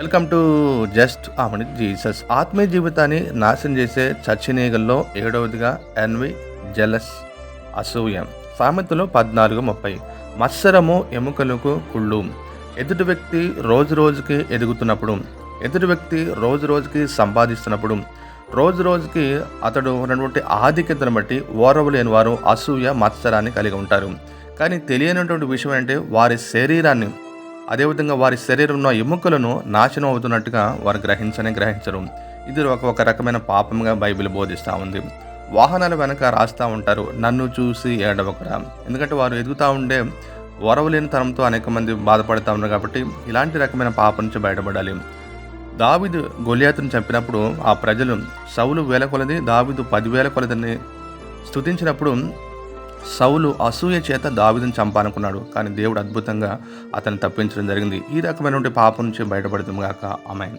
Welcome to just ఆమె Jesus. ఆత్మీయ జీవితాన్ని నాశనం చేసే చచ్చినీగల్లో ఏడవదిగా ఎన్వి, జెలస్, అసూయ. సామెతలు 14:30. మత్సరము ఎముకలకు కుళ్ళు. ఎదుటి వ్యక్తి రోజు రోజుకి ఎదుగుతున్నప్పుడు, ఎదుటి వ్యక్తి రోజు రోజుకి సంపాదిస్తున్నప్పుడు, రోజు రోజుకి అతడు ఉన్నటువంటి ఆధిక్యతను బట్టి ఓర్వలేని వారు అసూయ, మత్సరాన్ని కలిగి ఉంటారు. కానీ తెలియనటువంటి విషయం ఏంటంటే వారి శరీరాన్ని, అదేవిధంగా వారి శరీరంలో ఎముకలను నాశనం అవుతున్నట్టుగా వారు గ్రహించరు. ఇది ఒక రకమైన పాపంగా బైబిల్ బోధిస్తూ ఉంది. వాహనాల వెనక రాస్తూ ఉంటారు, నన్ను చూసి ఏడవకురా. ఎందుకంటే వారు ఎదుగుతూ ఉండే ఓరవలేనితనంతో అనేక మంది బాధపడుతూ ఉన్నారు. కాబట్టి ఇలాంటి రకమైన పాపం నుంచి బయటపడాలి. దావీదు గొలియాతును చంపినప్పుడు ఆ ప్రజలు సౌలు 1000 కొలది, దావీదు 10,000 కొలదని స్తుతించినప్పుడు సౌలు అసూయ చేత దావీదును చంపాలనుకున్నాడు. కానీ దేవుడు అద్భుతంగా అతన్ని తప్పించడం జరిగింది. ఈ రకమైనటువంటి పాపం నుంచి బయటపడతాం గాక. ఆమేన్.